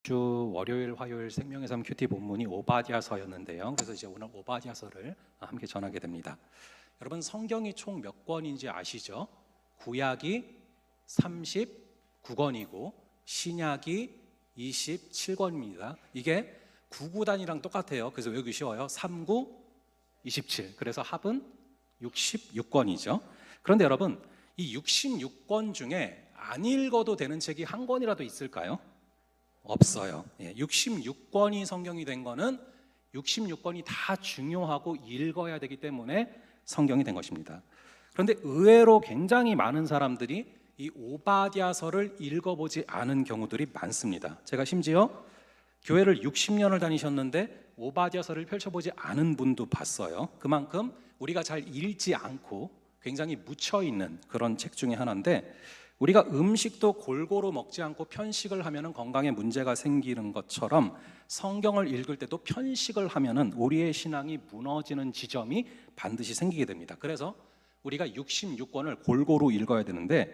주 월요일, 화요일 생명의 삶 큐티 본문이 오바댜서였는데요. 그래서 이제 오늘 오바댜서를 함께 전하게 됩니다. 여러분 성경이 총 몇 권인지 아시죠? 구약이 39권이고 신약이 27권입니다. 이게 구구단이랑 똑같아요. 그래서 외우기 쉬워요. 39, 27. 그래서 합은 66권이죠. 그런데 여러분 이 66권 중에 안 읽어도 되는 책이 한 권이라도 있을까요? 없어요. 66권이 성경이 된 거는 66권이 다 중요하고 읽어야 되기 때문에 성경이 된 것입니다. 그런데 의외로 굉장히 많은 사람들이 이 오바댜서를 읽어보지 않은 경우들이 많습니다. 제가 심지어 교회를 60년을 다니셨는데 오바댜서를 펼쳐보지 않은 분도 봤어요. 그만큼 우리가 잘 읽지 않고 굉장히 묻혀있는 그런 책 중에 하나인데, 우리가 음식도 골고루 먹지 않고 편식을 하면 건강에 문제가 생기는 것처럼 성경을 읽을 때도 편식을 하면 우리의 신앙이 무너지는 지점이 반드시 생기게 됩니다. 그래서 우리가 66권을 골고루 읽어야 되는데,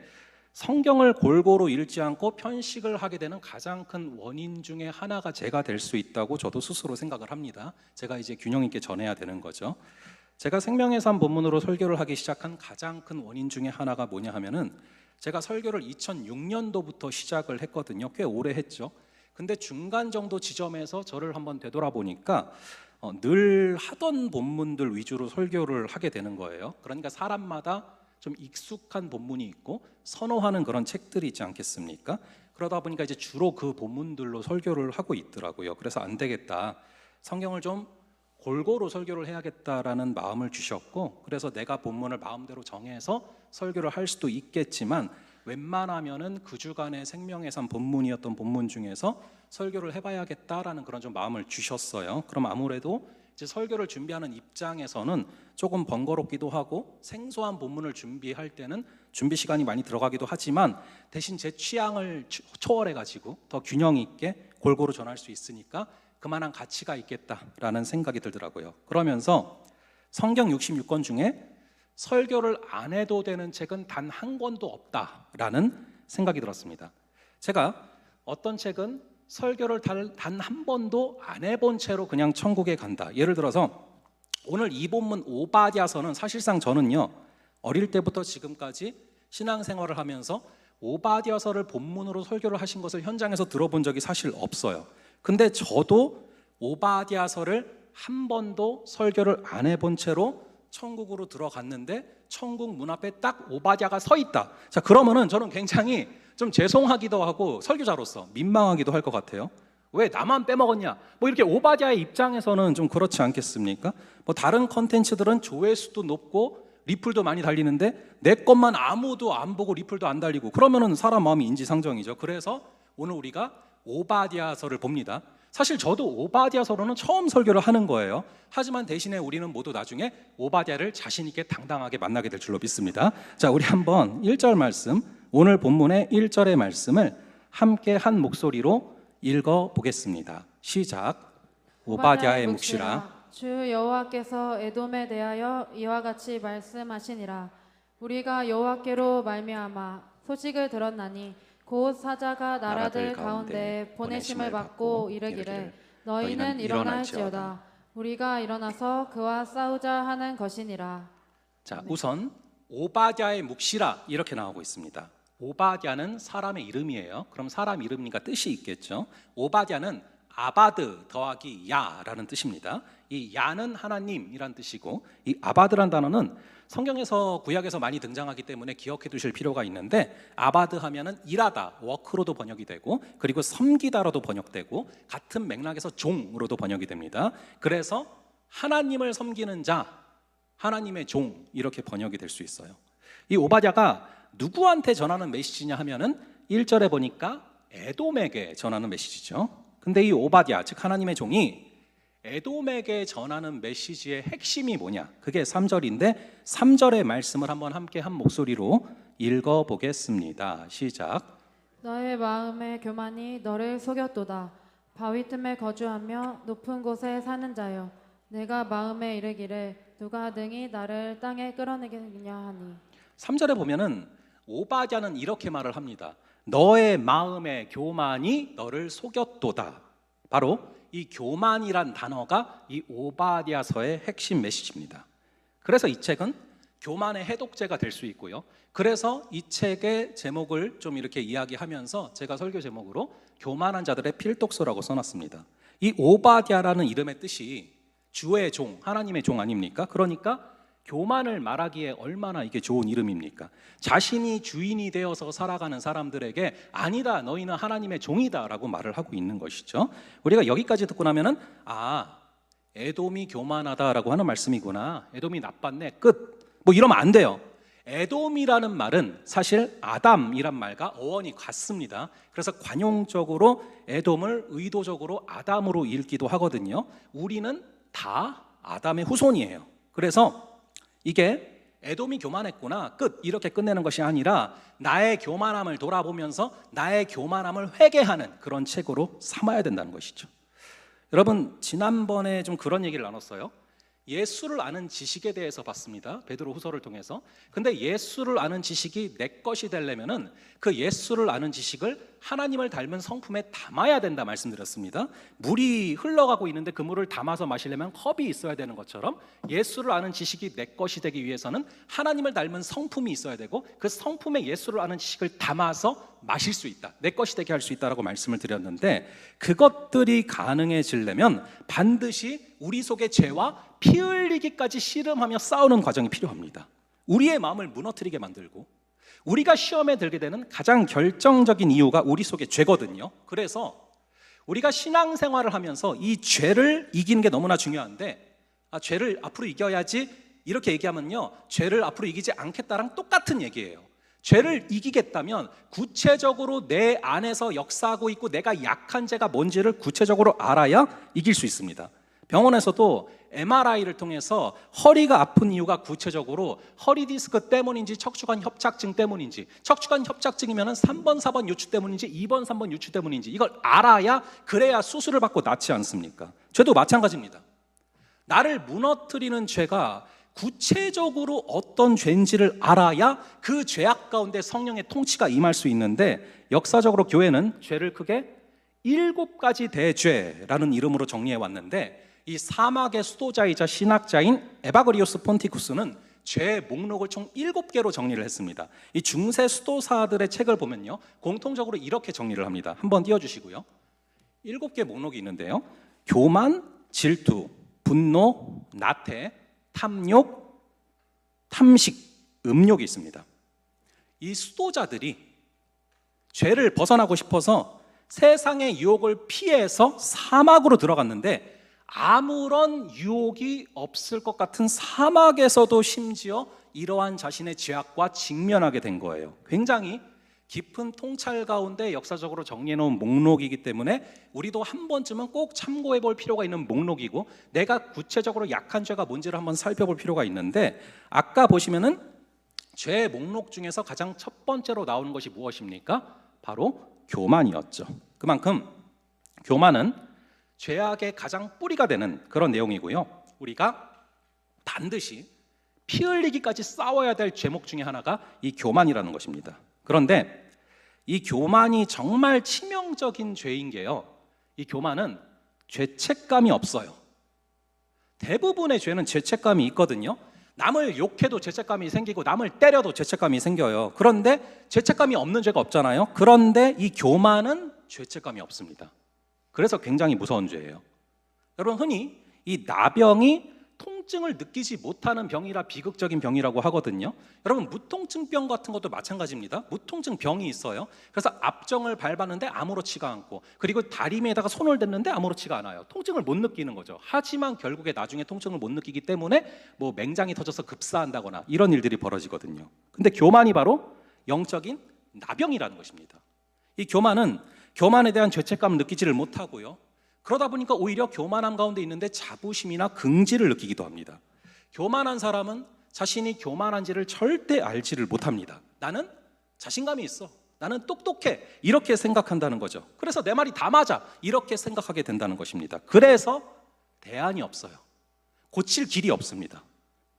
성경을 골고루 읽지 않고 편식을 하게 되는 가장 큰 원인 중에 하나가 제가 될 수 있다고 저도 스스로 생각을 합니다. 제가 이제 균형 있게 전해야 되는 거죠. 제가 생명의 삶 본문으로 설교를 하기 시작한 가장 큰 원인 중에 하나가 뭐냐 하면은, 제가 설교를 2006년도부터 시작을 했거든요. 꽤 오래 했죠. 근데 중간 정도 지점에서 저를 한번 되돌아보니까 늘 하던 본문들 위주로 설교를 하게 되는 거예요. 그러니까 사람마다 좀 익숙한 본문이 있고 선호하는 그런 책들이 있지 않겠습니까? 그러다 보니까 이제 주로 그 본문들로 설교를 하고 있더라고요. 그래서 안 되겠다, 성경을 좀 골고루 설교를 해야겠다라는 마음을 주셨고, 그래서 내가 본문을 마음대로 정해서 설교를 할 수도 있겠지만 웬만하면은 그 주간의 생명의 삶 본문이었던 본문 중에서 설교를 해봐야겠다라는 그런 좀 마음을 주셨어요. 그럼 아무래도 이제 설교를 준비하는 입장에서는 조금 번거롭기도 하고 생소한 본문을 준비할 때는 준비 시간이 많이 들어가기도 하지만, 대신 제 취향을 초월해가지고 더 균형 있게 골고루 전할 수 있으니까 그만한 가치가 있겠다라는 생각이 들더라고요. 그러면서 성경 66권 중에 설교를 안 해도 되는 책은 단 한 권도 없다라는 생각이 들었습니다. 제가 어떤 책은 설교를 단 한 번도 안 해본 채로 그냥 천국에 간다. 예를 들어서 오늘 이 본문 오바댜서는 사실상 저는요, 어릴 때부터 지금까지 신앙생활을 하면서 오바댜서를 본문으로 설교를 하신 것을 현장에서 들어본 적이 사실 없어요. 근데 저도 오바댜서를 한 번도 설교를 안 해본 채로 천국으로 들어갔는데 천국 문 앞에 딱 오바댜가 서 있다. 자, 그러면은 저는 굉장히 좀 죄송하기도 하고 설교자로서 민망하기도 할 것 같아요. 왜 나만 빼먹었냐? 뭐 이렇게 오바댜의 입장에서는 좀 그렇지 않겠습니까? 뭐 다른 컨텐츠들은 조회수도 높고 리플도 많이 달리는데 내 것만 아무도 안 보고 리플도 안 달리고, 그러면은 사람 마음이 인지상정이죠. 그래서 오늘 우리가 오바댜서를 봅니다. 사실 저도 오바댜서로는 처음 설교를 하는 거예요. 하지만 대신에 우리는 모두 나중에 오바댜를 자신 있게 당당하게 만나게 될 줄로 믿습니다. 자, 우리 한번 1절 말씀, 오늘 본문의 1절의 말씀을 함께 한 목소리로 읽어보겠습니다. 시작. 오바댜의 묵시라. 주 여호와께서 에돔에 대하여 이와 같이 말씀하시니라. 우리가 여호와께로 말미암아 소식을 들었나니 곧 사자가 나라들 가운데 보내심을 받고 이르기를 너희는 일어날지어다. 우리가 일어나서 그와 싸우자 하는 것이니라. 자, 우선 오바댜의 묵시라 이렇게 나오고 있습니다. 오바댜는 사람의 이름이에요. 그럼 사람 이름이니까 뜻이 있겠죠. 오바댜는 아바드 더하기 야라는 뜻입니다. 이 야는 하나님이란 뜻이고, 이 아바드란 단어는 성경에서 구약에서 많이 등장하기 때문에 기억해 두실 필요가 있는데, 아바드 하면은 일하다, 워크로도 번역이 되고, 그리고 섬기다로도 번역되고, 같은 맥락에서 종으로도 번역이 됩니다. 그래서 하나님을 섬기는 자, 하나님의 종, 이렇게 번역이 될 수 있어요. 이 오바댜가 누구한테 전하는 메시지냐 하면은 1절에 보니까 에돔에게 전하는 메시지죠. 근데 이 오바댜, 즉 하나님의 종이 에돔에게 전하는 메시지의 핵심이 뭐냐? 그게 3절인데 3절의 말씀을 한번 함께 한 목소리로 읽어보겠습니다. 시작. 너의 마음의 교만이 너를 속였도다. 바위 틈에 거주하며 높은 곳에 사는 자여, 내가 마음에 이르기를 누가 능히 나를 땅에 끌어내겠냐 하니. 3절에 보면은 오바댜는 이렇게 말을 합니다. 너의 마음의 교만이 너를 속였도다. 바로 이 교만이란 단어가 이 오바댜서의 핵심 메시지입니다. 그래서 이 책은 교만의 해독제가 될 수 있고요. 그래서 이 책의 제목을 좀 이렇게 이야기하면서 제가 설교 제목으로 교만한 자들의 필독서라고 써놨습니다. 이 오바댜라는 이름의 뜻이 주의 종, 하나님의 종 아닙니까? 그러니까 교만을 말하기에 얼마나 이게 좋은 이름입니까? 자신이 주인이 되어서 살아가는 사람들에게 아니다, 너희는 하나님의 종이다 라고 말을 하고 있는 것이죠. 우리가 여기까지 듣고 나면은 에돔이 교만하다라고 하는 말씀이구나, 에돔이 나빴네, 끝. 뭐 이러면 안 돼요. 에돔이라는 말은 사실 아담이란 말과 어원이 같습니다. 그래서 관용적으로 에돔을 의도적으로 아담으로 읽기도 하거든요. 우리는 다 아담의 후손이에요. 그래서 이게 에돔이 교만했구나, 끝, 이렇게 끝내는 것이 아니라 나의 교만함을 돌아보면서 나의 교만함을 회개하는 그런 책으로 삼아야 된다는 것이죠. 여러분, 지난번에 좀 그런 얘기를 나눴어요. 예수를 아는 지식에 대해서 봤습니다. 베드로 후서를 통해서. 근데 예수를 아는 지식이 내 것이 되려면은 그 예수를 아는 지식을 하나님을 닮은 성품에 담아야 된다 말씀드렸습니다. 물이 흘러가고 있는데 그 물을 담아서 마시려면 컵이 있어야 되는 것처럼 예수를 아는 지식이 내 것이 되기 위해서는 하나님을 닮은 성품이 있어야 되고 그 성품에 예수를 아는 지식을 담아서 마실 수 있다, 내 것이 되게 할 수 있다라고 말씀을 드렸는데, 그것들이 가능해지려면 반드시 우리 속의 죄와 피 흘리기까지 씨름하며 싸우는 과정이 필요합니다. 우리의 마음을 무너뜨리게 만들고 우리가 시험에 들게 되는 가장 결정적인 이유가 우리 속의 죄거든요. 그래서 우리가 신앙생활을 하면서 이 죄를 이기는 게 너무나 중요한데, 죄를 앞으로 이겨야지 이렇게 얘기하면요, 죄를 앞으로 이기지 않겠다랑 똑같은 얘기예요. 죄를 이기겠다면 구체적으로 내 안에서 역사하고 있고 내가 약한 죄가 뭔지를 구체적으로 알아야 이길 수 있습니다. 병원에서도 MRI를 통해서 허리가 아픈 이유가 구체적으로 허리 디스크 때문인지 척추관 협착증 때문인지, 척추관 협착증이면 3번, 4번 요추 때문인지 2번, 3번 요추 때문인지 이걸 알아야, 그래야 수술을 받고 낫지 않습니까? 죄도 마찬가지입니다. 나를 무너뜨리는 죄가 구체적으로 어떤 죄인지를 알아야 그 죄악 가운데 성령의 통치가 임할 수 있는데, 역사적으로 교회는 죄를 크게 7가지 대죄라는 이름으로 정리해 왔는데, 이 사막의 수도자이자 신학자인 에바그리오스 폰티쿠스는 죄 목록을 총 7개로 정리를 했습니다. 이 중세 수도사들의 책을 보면요, 공통적으로 이렇게 정리를 합니다. 한번 띄워주시고요. 7개 목록이 있는데요, 교만, 질투, 분노, 나태, 탐욕, 탐식, 음욕이 있습니다. 이 수도자들이 죄를 벗어나고 싶어서 세상의 유혹을 피해서 사막으로 들어갔는데, 아무런 유혹이 없을 것 같은 사막에서도 심지어 이러한 자신의 죄악과 직면하게 된 거예요. 굉장히 깊은 통찰 가운데 역사적으로 정리해 놓은 목록이기 때문에 우리도 한 번쯤은 꼭 참고해 볼 필요가 있는 목록이고, 내가 구체적으로 약한 죄가 뭔지를 한번 살펴볼 필요가 있는데, 아까 보시면은 죄 목록 중에서 가장 첫 번째로 나오는 것이 무엇입니까? 바로 교만이었죠. 그만큼 교만은 죄악의 가장 뿌리가 되는 그런 내용이고요, 우리가 반드시 피 흘리기까지 싸워야 될 죄목 중에 하나가 이 교만이라는 것입니다. 그런데 이 교만이 정말 치명적인 죄인 게요, 이 교만은 죄책감이 없어요. 대부분의 죄는 죄책감이 있거든요. 남을 욕해도 죄책감이 생기고 남을 때려도 죄책감이 생겨요. 그런데 죄책감이 없는 죄가 없잖아요. 그런데 이 교만은 죄책감이 없습니다. 그래서 굉장히 무서운 죄예요. 여러분, 흔히 이 나병이 통증을 느끼지 못하는 병이라 비극적인 병이라고 하거든요. 여러분, 무통증병 같은 것도 마찬가지입니다. 무통증 병이 있어요. 그래서 압정을 밟았는데 아무렇지가 않고, 그리고 다리미에다가 손을 댔는데 아무렇지가 않아요. 통증을 못 느끼는 거죠. 하지만 결국에 나중에 통증을 못 느끼기 때문에 뭐 맹장이 터져서 급사한다거나 이런 일들이 벌어지거든요. 근데 교만이 바로 영적인 나병이라는 것입니다. 이 교만에 대한 죄책감을 느끼지를 못하고요, 그러다 보니까 오히려 교만함 가운데 있는데 자부심이나 긍지를 느끼기도 합니다. 교만한 사람은 자신이 교만한지를 절대 알지를 못합니다. 나는 자신감이 있어, 나는 똑똑해, 이렇게 생각한다는 거죠. 그래서 내 말이 다 맞아, 이렇게 생각하게 된다는 것입니다. 그래서 대안이 없어요. 고칠 길이 없습니다.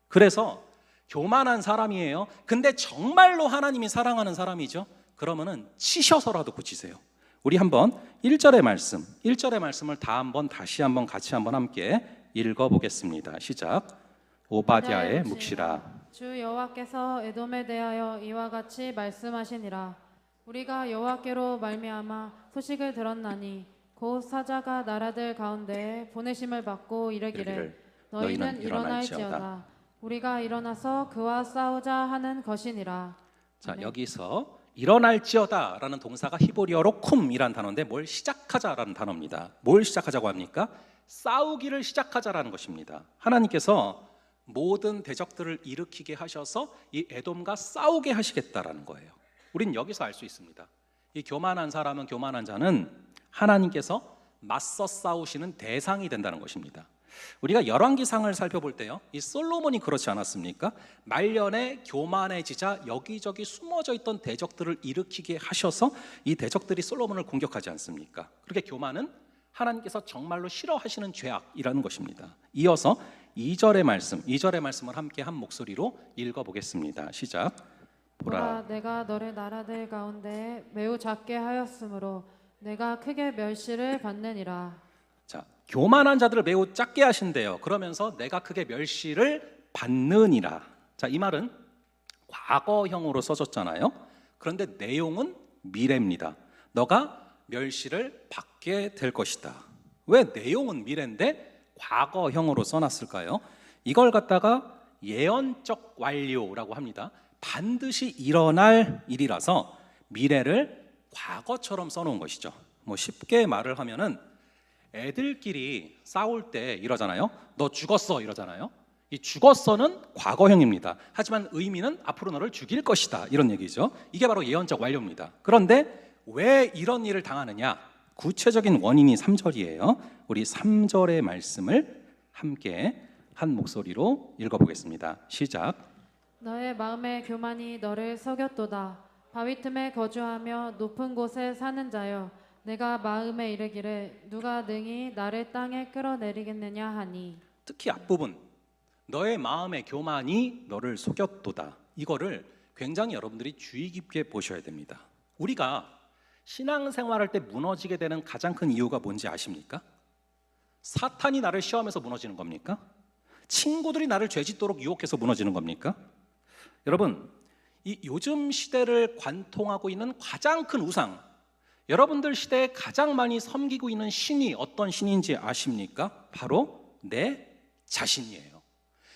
그래서 교만한 사람이에요. 근데 정말로 하나님이 사랑하는 사람이죠. 그러면은 치셔서라도 고치세요. 우리 한번 1절의 말씀을 다시 한번 같이 한번 함께 읽어보겠습니다. 시작. 오바댜의 묵시라. 주 여호와께서 에돔에 대하여 이와 같이 말씀하시니라. 우리가 여호와께로 말미암아 소식을 들었나니 곧 사자가 나라들 가운데 보내심을 받고 이르기를 너희는 일어날지어다. 우리가 일어나서 그와 싸우자 하는 것이니라. 자, 아멘. 여기서 일어날지어다라는 동사가 히브리어로 쿰이란 단어인데 뭘 시작하자라는 단어입니다. 뭘 시작하자고 합니까? 싸우기를 시작하자라는 것입니다. 하나님께서 모든 대적들을 일으키게 하셔서 이 에돔과 싸우게 하시겠다라는 거예요. 우린 여기서 알 수 있습니다. 이 교만한 사람은, 교만한 자는 하나님께서 맞서 싸우시는 대상이 된다는 것입니다. 우리가 열왕기상을 살펴볼 때요, 이 솔로몬이 그렇지 않았습니까? 말년에 교만해지자 여기저기 숨어져 있던 대적들을 일으키게 하셔서 이 대적들이 솔로몬을 공격하지 않습니까? 그렇게 교만은 하나님께서 정말로 싫어하시는 죄악이라는 것입니다. 이어서 2절의 말씀을 함께 한 목소리로 읽어보겠습니다. 시작. 보라, 내가 너를 나라들 가운데 매우 작게 하였으므로 내가 크게 멸시를 받느니라. 자, 교만한 자들을 매우 작게 하신대요. 그러면서 내가 크게 멸시를 받느니라. 자, 이 말은 과거형으로 써졌잖아요. 그런데 내용은 미래입니다. 너가 멸시를 받게 될 것이다. 왜 내용은 미래인데 과거형으로 써놨을까요? 이걸 갖다가 예언적 완료라고 합니다. 반드시 일어날 일이라서 미래를 과거처럼 써놓은 것이죠. 뭐 쉽게 말을 하면은 애들끼리 싸울 때 이러잖아요. 너 죽었어 이러잖아요. 이 죽었어는 과거형입니다. 하지만 의미는 앞으로 너를 죽일 것이다 이런 얘기죠. 이게 바로 예언적 완료입니다. 그런데 왜 이런 일을 당하느냐? 구체적인 원인이 3절이에요. 우리 3절의 말씀을 함께 한 목소리로 읽어보겠습니다. 시작. 너의 마음의 교만이 너를 속였도다. 바위 틈에 거주하며 높은 곳에 사는 자여, 내가 마음에 이르기를 누가 능히 나를 땅에 끌어내리겠느냐 하니. 특히 앞부분, 너의 마음의 교만이 너를 속였도다. 이거를 굉장히 여러분들이 주의 깊게 보셔야 됩니다. 우리가 신앙생활할 때 무너지게 되는 가장 큰 이유가 뭔지 아십니까? 사탄이 나를 시험해서 무너지는 겁니까? 친구들이 나를 죄짓도록 유혹해서 무너지는 겁니까? 여러분, 이 요즘 시대를 관통하고 있는 가장 큰 우상, 여러분들 시대에 가장 많이 섬기고 있는 신이 어떤 신인지 아십니까? 바로 내 자신이에요.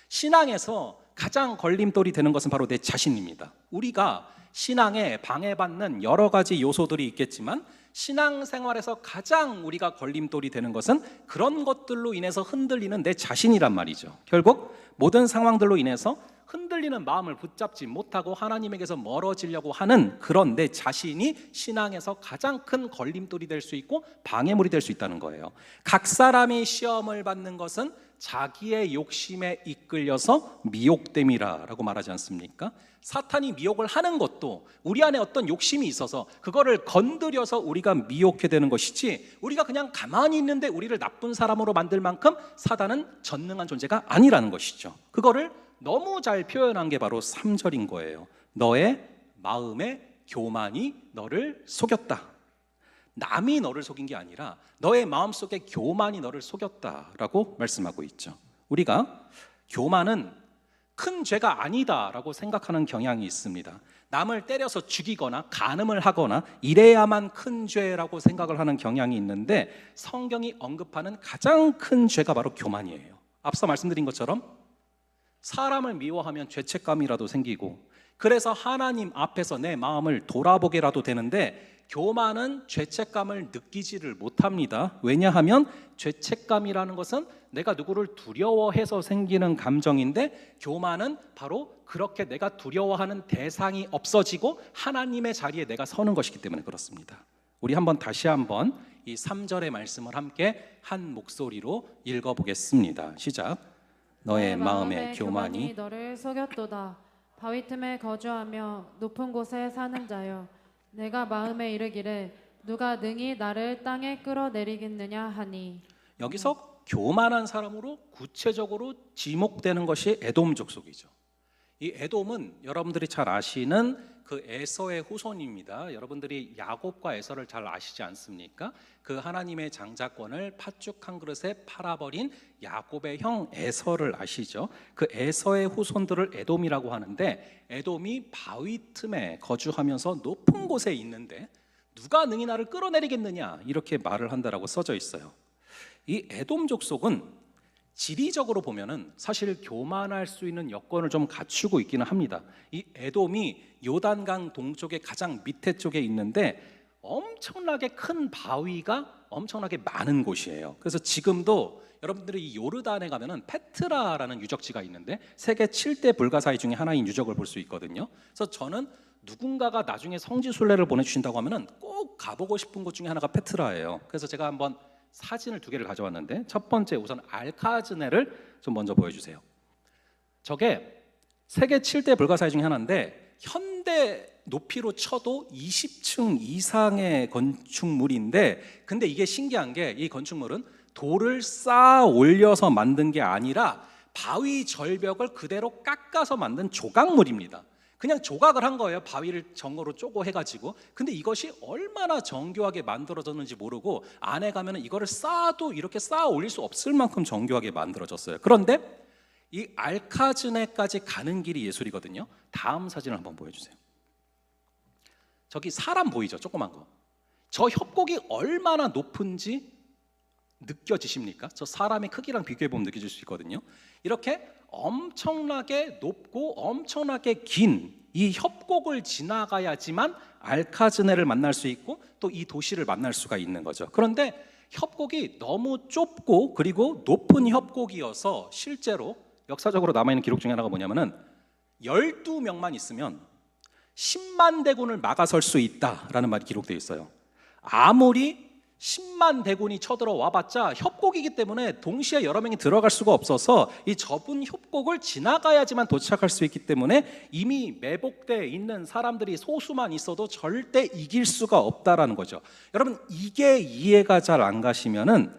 신앙에서 가장 걸림돌이 되는 것은 바로 내 자신입니다. 우리가 신앙에 방해받는 여러 가지 요소들이 있겠지만 신앙생활에서 가장 우리가 걸림돌이 되는 것은 그런 것들로 인해서 흔들리는 내 자신이란 말이죠. 결국 모든 상황들로 인해서 흔들리는 마음을 붙잡지 못하고 하나님에게서 멀어지려고 하는 그런 내 자신이 신앙에서 가장 큰 걸림돌이 될 수 있고 방해물이 될 수 있다는 거예요. 각 사람이 시험을 받는 것은 자기의 욕심에 이끌려서 미혹됨이라고 말하지 않습니까? 사탄이 미혹을 하는 것도 우리 안에 어떤 욕심이 있어서 그거를 건드려서 우리가 미혹게 되는 것이지, 우리가 그냥 가만히 있는데 우리를 나쁜 사람으로 만들 만큼 사단은 전능한 존재가 아니라는 것이죠. 그거를 너무 잘 표현한 게 바로 3절인 거예요. 너의 마음의 교만이 너를 속였다. 남이 너를 속인 게 아니라 너의 마음속에 교만이 너를 속였다라고 말씀하고 있죠. 우리가 교만은 큰 죄가 아니다라고 생각하는 경향이 있습니다. 남을 때려서 죽이거나 간음을 하거나 이래야만 큰 죄라고 생각을 하는 경향이 있는데, 성경이 언급하는 가장 큰 죄가 바로 교만이에요. 앞서 말씀드린 것처럼 사람을 미워하면 죄책감이라도 생기고, 그래서 하나님 앞에서 내 마음을 돌아보게라도 되는데 교만은 죄책감을 느끼지를 못합니다. 왜냐하면 죄책감이라는 것은 내가 누구를 두려워해서 생기는 감정인데, 교만은 바로 그렇게 내가 두려워하는 대상이 없어지고 하나님의 자리에 내가 서는 것이기 때문에 그렇습니다. 우리 다시 한번 이 3절의 말씀을 함께 한 목소리로 읽어보겠습니다. 시작. 너의 마음의 교만이 너를 속였도다. 바위 틈에 거주하며 높은 곳에 사는 자여, 내가 마음에 이르기를 누가 능히 나를 땅에 끌어내리겠느냐 하니. 여기서 교만한 사람으로 구체적으로 지목되는 것이 에돔 족속이죠. 이 에돔은 여러분들이 잘 아시는 그 에서의 후손입니다. 여러분들이 야곱과 에서를 잘 아시지 않습니까? 그 하나님의 장자권을 팥죽 한 그릇에 팔아버린 야곱의 형 에서를 아시죠? 그 에서의 후손들을 에돔이라고 하는데, 에돔이 바위 틈에 거주하면서 높은 곳에 있는데 누가 능히 나를 끌어내리겠느냐, 이렇게 말을 한다라고 써져 있어요. 이 에돔 족속은 지리적으로 보면은 사실 교만할 수 있는 여건을 좀 갖추고 있기는 합니다. 이 에돔이 요단강 동쪽의 가장 밑에 쪽에 있는데 엄청나게 큰 바위가 엄청나게 많은 곳이에요. 그래서 지금도 여러분들이 이 요르단에 가면은 페트라라는 유적지가 있는데 세계 7대 불가사의 중에 하나인 유적을 볼 수 있거든요. 그래서 저는 누군가가 나중에 성지순례를 보내주신다고 하면은 꼭 가보고 싶은 곳 중에 하나가 페트라예요. 그래서 제가 한번 사진을 2개를 가져왔는데, 첫 번째 우선 알카즈네를 좀 먼저 보여주세요. 저게 세계 7대 불가사의 중에 하나인데 현대 높이로 쳐도 20층 이상의 건축물인데, 근데 이게 신기한 게 이 건축물은 돌을 쌓아 올려서 만든 게 아니라 바위 절벽을 그대로 깎아서 만든 조각물입니다. 그냥 조각을 한 거예요. 바위를 정으로 쪼고 해가지고. 근데 이것이 얼마나 정교하게 만들어졌는지 모르고 안에 가면은 이거를 쌓아도 이렇게 쌓아 올릴 수 없을 만큼 정교하게 만들어졌어요. 그런데 이 알카즈네까지 가는 길이 예술이거든요. 다음 사진을 한번 보여주세요. 저기 사람 보이죠? 조그만 거. 저 협곡이 얼마나 높은지 느껴지십니까? 저 사람의 크기랑 비교해보면 느껴질 수 있거든요. 이렇게 엄청나게 높고 엄청나게 긴 이 협곡을 지나가야지만 알카즈네를 만날 수 있고 또 이 도시를 만날 수가 있는 거죠. 그런데 협곡이 너무 좁고 그리고 높은 협곡이어서 실제로 역사적으로 남아있는 기록 중에 하나가 뭐냐면은 12명만 있으면 10만 대군을 막아설 수 있다라는 말이 기록되어 있어요. 아무리 10만 대군이 쳐들어와 봤자 협곡이기 때문에 동시에 여러 명이 들어갈 수가 없어서 이 좁은 협곡을 지나가야지만 도착할 수 있기 때문에 이미 매복되어 있는 사람들이 소수만 있어도 절대 이길 수가 없다라는 거죠. 여러분, 이게 이해가 잘 안 가시면은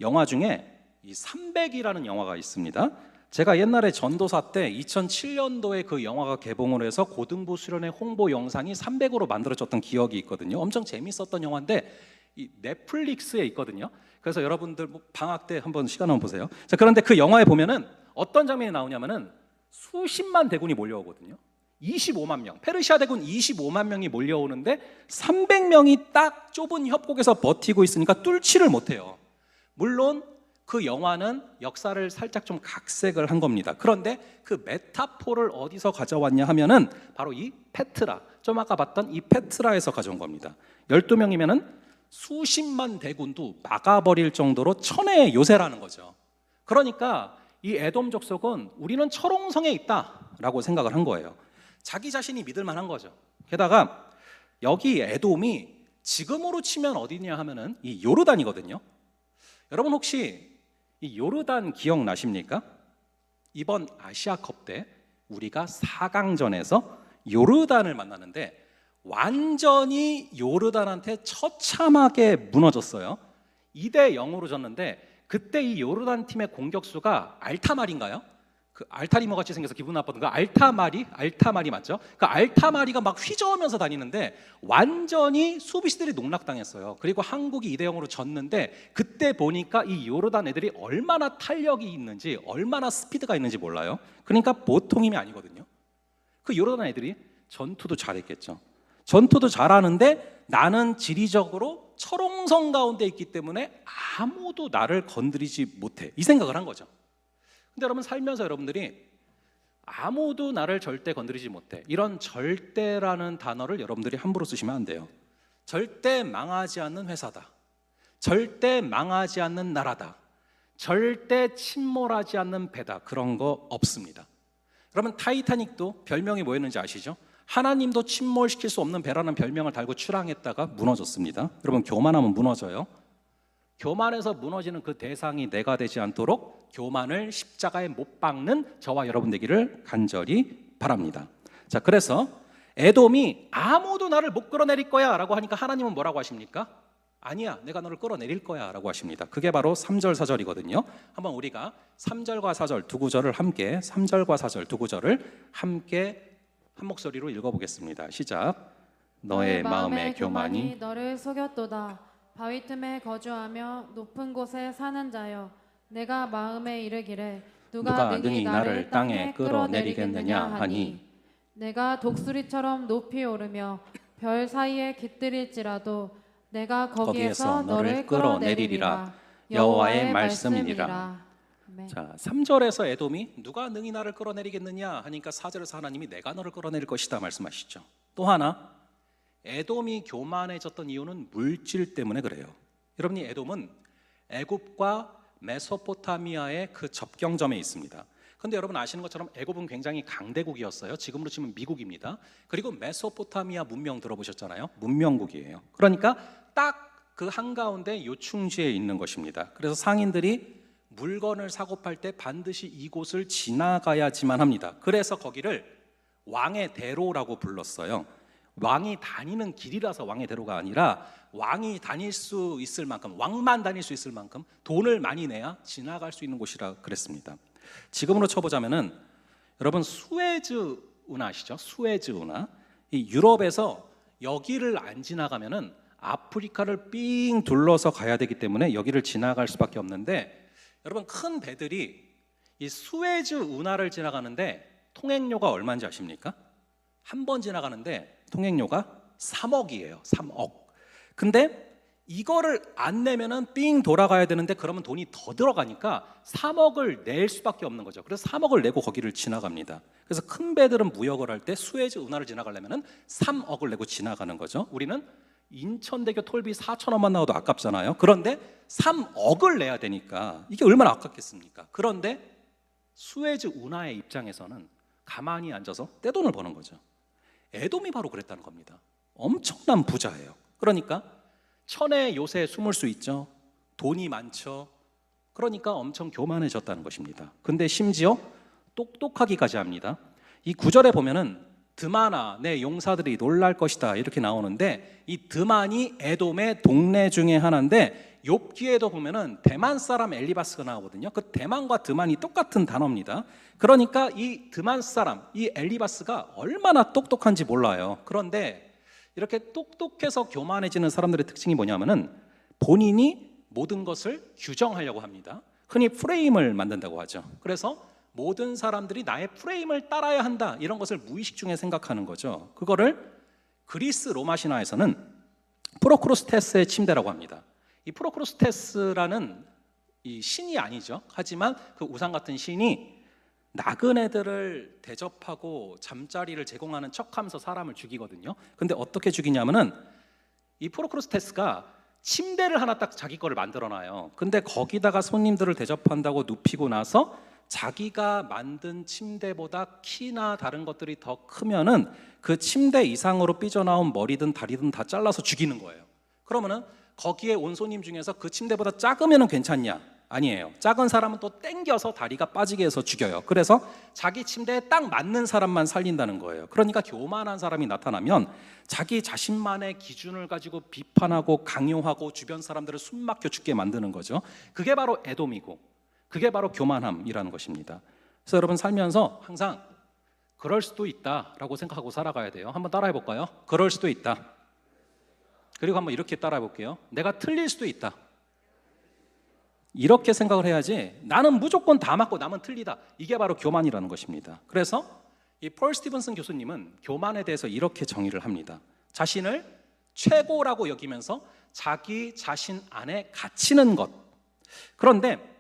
영화 중에 이 300이라는 영화가 있습니다. 제가 옛날에 전도사 때 2007년도에 그 영화가 개봉을 해서 고등부 수련회 홍보 영상이 300으로 만들어졌던 기억이 있거든요. 엄청 재밌었던 영화인데 이 넷플릭스에 있거든요. 그래서 여러분들 뭐 방학 때 한번 시간 한번 보세요. 자, 그런데 그 영화에 보면은 어떤 장면이 나오냐면은 수십만 대군이 몰려오거든요. 25만 명. 페르시아 대군 25만 명이 몰려오는데 300명이 딱 좁은 협곡에서 버티고 있으니까 뚫지를 못해요. 물론 그 영화는 역사를 살짝 좀 각색을 한 겁니다. 그런데 그 메타포를 어디서 가져왔냐 하면은 바로 이 페트라, 좀 아까 봤던 이 페트라에서 가져온 겁니다. 12명이면은 수십만 대군도 막아버릴 정도로 천혜의 요새라는 거죠. 그러니까 이 에돔 족속은 우리는 철옹성에 있다라고 생각을 한 거예요. 자기 자신이 믿을 만한 거죠. 게다가 여기 에돔이 지금으로 치면 어디냐 하면은 이 요르단이거든요. 여러분 혹시 이 요르단 기억나십니까? 이번 아시아컵 때 우리가 4강전에서 요르단을 만나는데 완전히 요르단한테 처참하게 무너졌어요. 2대 0으로 졌는데 그때 이 요르단 팀의 공격수가 알타말인가요? 그 알타리모 같이 생겨서 기분 나빴던 그 알타말이 맞죠? 그 알타마리가 막 휘저으면서 다니는데 완전히 수비수들이 농락당했어요. 그리고 한국이 2대 0으로 졌는데 그때 보니까 이 요르단 애들이 얼마나 탄력이 있는지 얼마나 스피드가 있는지 몰라요. 그러니까 보통 힘이 아니거든요. 그 요르단 애들이 전투도 잘했겠죠. 전투도 잘하는데 나는 지리적으로 철옹성 가운데 있기 때문에 아무도 나를 건드리지 못해, 이 생각을 한 거죠. 근데 여러분 살면서 여러분들이 아무도 나를 절대 건드리지 못해, 이런 절대라는 단어를 여러분들이 함부로 쓰시면 안 돼요. 절대 망하지 않는 회사다, 절대 망하지 않는 나라다, 절대 침몰하지 않는 배다, 그런 거 없습니다. 여러분 타이타닉도 별명이 뭐였는지 아시죠? 하나님도 침몰시킬 수 없는 배라는 별명을 달고 출항했다가 무너졌습니다. 여러분 교만하면 무너져요. 교만해서 무너지는 그 대상이 내가 되지 않도록 교만을 십자가에 못 박는 저와 여러분 되기를 간절히 바랍니다. 자, 그래서 에돔이 아무도 나를 못 끌어내릴 거야 라고 하니까 하나님은 뭐라고 하십니까? 아니야, 내가 너를 끌어내릴 거야 라고 하십니다. 그게 바로 3절 4절이거든요. 한번 우리가 3절과 4절 두 구절을 함께 3절과 4절 두 구절을 함께 한 목소리로 읽어보겠습니다. 시작. 너의 마음의 교만이 너를 속였도다. 바위 틈에 거주하며 높은 곳에 사는 자여, 내가 마음에 이르기를 누가 능히 나를 땅에 끌어내리겠느냐 하니, 내가 독수리처럼 높이 오르며 별 사이에 깃들일지라도 내가 거기에서 너를 끌어내리리라. 여호와의 말씀이니라. 아멘. 자, 3절에서 에돔이 누가 능히 나를 끌어내리겠느냐 하니까 4절에서 하나님이 내가 너를 끌어내릴 것이다 말씀하시죠. 또 하나, 에돔이 교만해졌던 이유는 물질 때문에 그래요. 여러분이 에돔은 애굽과 메소포타미아의 그 접경점에 있습니다. 그런데 여러분 아시는 것처럼 애굽은 굉장히 강대국이었어요. 지금으로 치면 미국입니다. 그리고 메소포타미아 문명 들어보셨잖아요. 문명국이에요. 그러니까 딱 그 한가운데 요충지에 있는 것입니다. 그래서 상인들이 물건을 사고 팔 때 반드시 이곳을 지나가야지만 합니다. 그래서 거기를 왕의 대로라고 불렀어요. 왕이 다니는 길이라서 왕의 대로가 아니라 왕이 다닐 수 있을 만큼, 왕만 다닐 수 있을 만큼 돈을 많이 내야 지나갈 수 있는 곳이라 그랬습니다. 지금으로 쳐보자면은 여러분 수에즈 운하 아시죠? 수에즈 운하. 이 유럽에서 여기를 안 지나가면은 아프리카를 삥 둘러서 가야 되기 때문에 여기를 지나갈 수밖에 없는데, 여러분 큰 배들이 이 수에즈 운하를 지나가는데 통행료가 얼마인지 아십니까? 한 번 지나가는데 통행료가 3억이에요. 3억. 근데 이거를 안 내면은 삥 돌아가야 되는데 그러면 돈이 더 들어가니까 3억을 낼 수밖에 없는 거죠. 그래서 3억을 내고 거기를 지나갑니다. 그래서 큰 배들은 무역을 할 때 수에즈 운하를 지나가려면은 3억을 내고 지나가는 거죠. 우리는 인천대교 톨비 4,000원만 나와도 아깝잖아요. 그런데 3억을 내야 되니까 이게 얼마나 아깝겠습니까? 그런데 수에즈 운하의 입장에서는 가만히 앉아서 떼돈을 버는 거죠. 에돔이 바로 그랬다는 겁니다. 엄청난 부자예요. 그러니까 천의 요새에 숨을 수 있죠. 돈이 많죠. 그러니까 엄청 교만해졌다는 것입니다. 근데 심지어 똑똑하기까지 합니다. 이 9절에 보면은 드마나 내 용사들이 놀랄 것이다 이렇게 나오는데, 이 드만이 에돔의 동네 중에 하나인데 욥기에도 보면은 대만 사람 엘리바스가 나오거든요. 그 대만과 드만이 똑같은 단어입니다. 그러니까 이 드만 사람, 이 엘리바스가 얼마나 똑똑한지 몰라요. 그런데 이렇게 똑똑해서 교만해지는 사람들의 특징이 뭐냐면은 본인이 모든 것을 규정하려고 합니다. 흔히 프레임을 만든다고 하죠. 그래서 모든 사람들이 나의 프레임을 따라야 한다, 이런 것을 무의식 중에 생각하는 거죠. 그거를 그리스 로마 신화에서는 프로크루스테스의 침대라고 합니다. 이 프로크루스테스라는 이 신이 아니죠. 하지만 그 우상 같은 신이 나그네들을 대접하고 잠자리를 제공하는 척하면서 사람을 죽이거든요. 근데 어떻게 죽이냐면은 이 프로크루스테스가 침대를 하나 딱 자기 거를 만들어놔요. 근데 거기다가 손님들을 대접한다고 눕히고 나서 자기가 만든 침대보다 키나 다른 것들이 더 크면은 그 침대 이상으로 삐져나온 머리든 다리든 다 잘라서 죽이는 거예요. 그러면은 거기에 온 손님 중에서 그 침대보다 작으면은 괜찮냐? 아니에요. 작은 사람은 또 땡겨서 다리가 빠지게 해서 죽여요. 그래서 자기 침대에 딱 맞는 사람만 살린다는 거예요. 그러니까 교만한 사람이 나타나면 자기 자신만의 기준을 가지고 비판하고 강요하고 주변 사람들을 숨막혀 죽게 만드는 거죠. 그게 바로 에돔이고 그게 바로 교만함이라는 것입니다. 그래서 여러분 살면서 항상 그럴 수도 있다라고 생각하고 살아가야 돼요. 한번 따라해 볼까요? 그럴 수도 있다. 그리고 한번 이렇게 따라해 볼게요. 내가 틀릴 수도 있다. 이렇게 생각을 해야지 나는 무조건 다 맞고 남은 틀리다. 이게 바로 교만이라는 것입니다. 그래서 이 폴 스티븐슨 교수님은 교만에 대해서 이렇게 정의를 합니다. 자신을 최고라고 여기면서 자기 자신 안에 갇히는 것. 그런데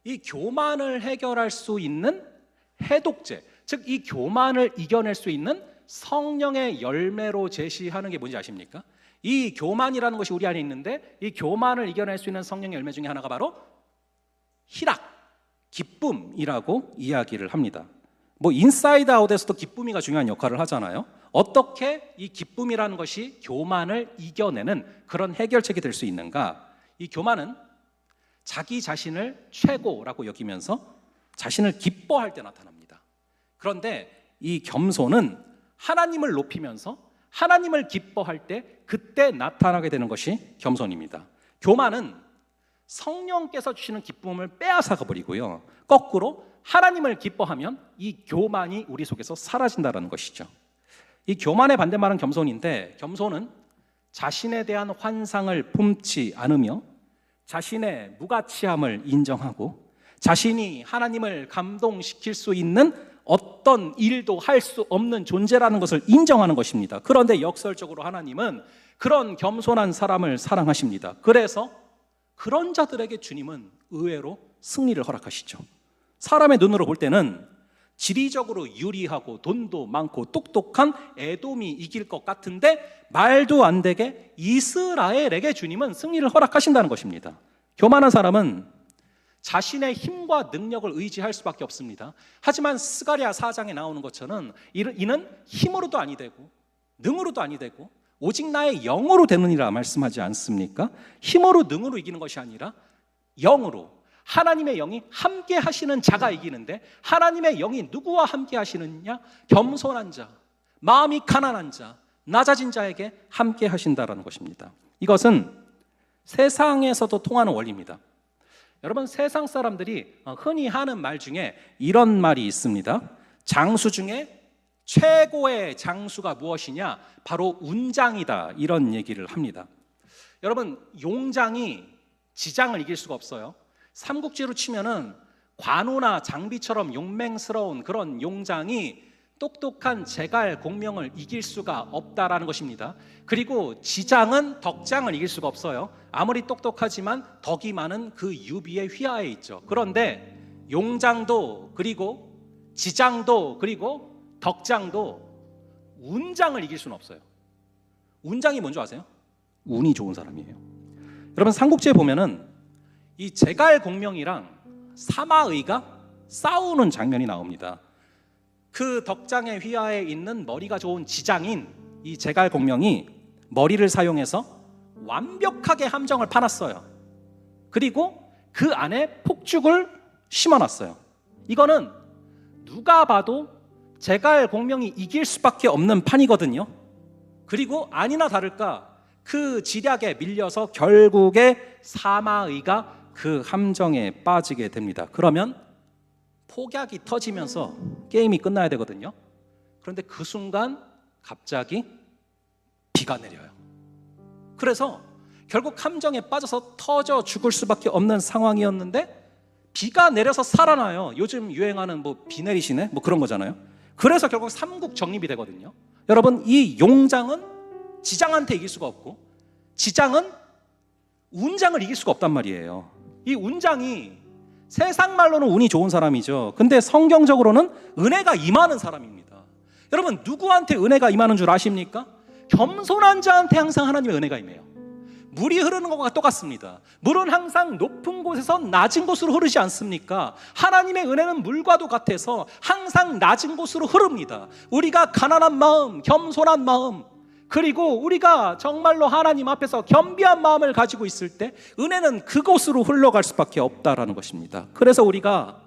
이 교만을 해결할 수 있는 해독제, 즉 이 교만을 이겨낼 수 있는 성령의 열매로 제시하는 게 뭔지 아십니까? 이 교만이라는 것이 우리 안에 있는데 이 교만을 이겨낼 수 있는 성령의 열매 중에 하나가 바로 희락, 기쁨이라고 이야기를 합니다. 뭐 인사이드 아웃에서도 기쁨이가 중요한 역할을 하잖아요. 어떻게 이 기쁨이라는 것이 교만을 이겨내는 그런 해결책이 될 수 있는가? 이 교만은 자기 자신을 최고라고 여기면서 자신을 기뻐할 때 나타납니다. 그런데 이 겸손은 하나님을 높이면서 하나님을 기뻐할 때 그때 나타나게 되는 것이 겸손입니다. 교만은 성령께서 주시는 기쁨을 빼앗아가 버리고요. 거꾸로 하나님을 기뻐하면 이 교만이 우리 속에서 사라진다는 것이죠. 이 교만의 반대말은 겸손인데, 겸손은 자신에 대한 환상을 품지 않으며 자신의 무가치함을 인정하고 자신이 하나님을 감동시킬 수 있는 어떤 일도 할 수 없는 존재라는 것을 인정하는 것입니다. 그런데 역설적으로 하나님은 그런 겸손한 사람을 사랑하십니다. 그래서 그런 자들에게 주님은 의외로 승리를 허락하시죠. 사람의 눈으로 볼 때는 지리적으로 유리하고 돈도 많고 똑똑한 에돔이 이길 것 같은데 말도 안 되게 이스라엘에게 주님은 승리를 허락하신다는 것입니다. 교만한 사람은 자신의 힘과 능력을 의지할 수밖에 없습니다. 하지만 스가랴 4장에 나오는 것처럼 이는 힘으로도 아니 되고 능으로도 아니 되고 오직 나의 영으로 되느니라 말씀하지 않습니까? 힘으로 능으로 이기는 것이 아니라 영으로, 하나님의 영이 함께 하시는 자가 이기는데, 하나님의 영이 누구와 함께 하시느냐? 겸손한 자, 마음이 가난한 자, 낮아진 자에게 함께 하신다라는 것입니다. 이것은 세상에서도 통하는 원리입니다. 여러분, 세상 사람들이 흔히 하는 말 중에 이런 말이 있습니다. 장수 중에 최고의 장수가 무엇이냐? 바로 운장이다, 이런 얘기를 합니다. 여러분, 용장이 지장을 이길 수가 없어요. 삼국지로 치면은 관우나 장비처럼 용맹스러운 그런 용장이 똑똑한 제갈 공명을 이길 수가 없다라는 것입니다. 그리고 지장은 덕장을 이길 수가 없어요. 아무리 똑똑하지만 덕이 많은 그 유비의 휘하에 있죠. 그런데 용장도 그리고 지장도 그리고 덕장도 운장을 이길 수는 없어요. 운장이 뭔지 아세요? 운이 좋은 사람이에요. 여러분, 삼국지에 보면은 이 제갈 공명이랑 사마의가 싸우는 장면이 나옵니다. 그 덕장의 휘하에 있는 머리가 좋은 지장인 이 제갈 공명이 머리를 사용해서 완벽하게 함정을 파놨어요. 그리고 그 안에 폭죽을 심어놨어요. 이거는 누가 봐도 제갈 공명이 이길 수밖에 없는 판이거든요. 그리고 아니나 다를까 그 지략에 밀려서 결국에 사마의가 그 함정에 빠지게 됩니다. 그러면 폭약이 터지면서 게임이 끝나야 되거든요. 그런데 그 순간 갑자기 비가 내려요. 그래서 결국 함정에 빠져서 터져 죽을 수밖에 없는 상황이었는데 비가 내려서 살아나요. 요즘 유행하는 비 내리시네? 그런 거잖아요. 그래서 결국 삼국 정립이 되거든요. 여러분, 이 용장은 지장한테 이길 수가 없고 지장은 운장을 이길 수가 없단 말이에요. 이 운장이 세상 말로는 운이 좋은 사람이죠. 근데 성경적으로는 은혜가 임하는 사람입니다. 여러분, 누구한테 은혜가 임하는 줄 아십니까? 겸손한 자한테 항상 하나님의 은혜가 임해요. 물이 흐르는 것과 똑같습니다. 물은 항상 높은 곳에서 낮은 곳으로 흐르지 않습니까? 하나님의 은혜는 물과도 같아서 항상 낮은 곳으로 흐릅니다. 우리가 가난한 마음, 겸손한 마음, 그리고 우리가 정말로 하나님 앞에서 겸비한 마음을 가지고 있을 때 은혜는 그곳으로 흘러갈 수밖에 없다라는 것입니다. 그래서 우리가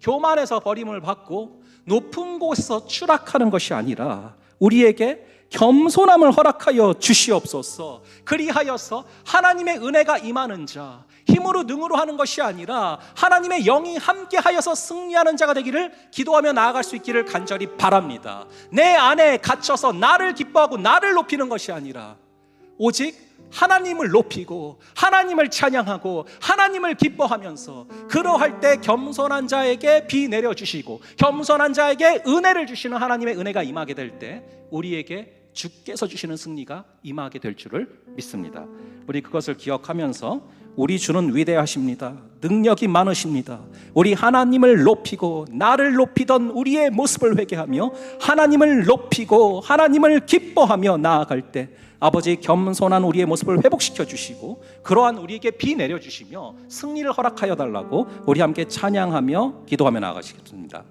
교만에서 버림을 받고 높은 곳에서 추락하는 것이 아니라 우리에게 겸손함을 허락하여 주시옵소서. 그리하여서 하나님의 은혜가 임하는 자, 힘으로 능으로 하는 것이 아니라 하나님의 영이 함께하여서 승리하는 자가 되기를 기도하며 나아갈 수 있기를 간절히 바랍니다. 내 안에 갇혀서 나를 기뻐하고 나를 높이는 것이 아니라 오직 하나님을 높이고 하나님을 찬양하고 하나님을 기뻐하면서, 그러할 때 겸손한 자에게 비 내려주시고 겸손한 자에게 은혜를 주시는 하나님의 은혜가 임하게 될 때 우리에게 주께서 주시는 승리가 임하게 될 줄을 믿습니다. 우리 그것을 기억하면서 우리 주는 위대하십니다. 능력이 많으십니다. 우리 하나님을 높이고 나를 높이던 우리의 모습을 회개하며 하나님을 높이고 하나님을 기뻐하며 나아갈 때 아버지, 겸손한 우리의 모습을 회복시켜 주시고 그러한 우리에게 비 내려주시며 승리를 허락하여 달라고 우리 함께 찬양하며 기도하며 나아가시겠습니다.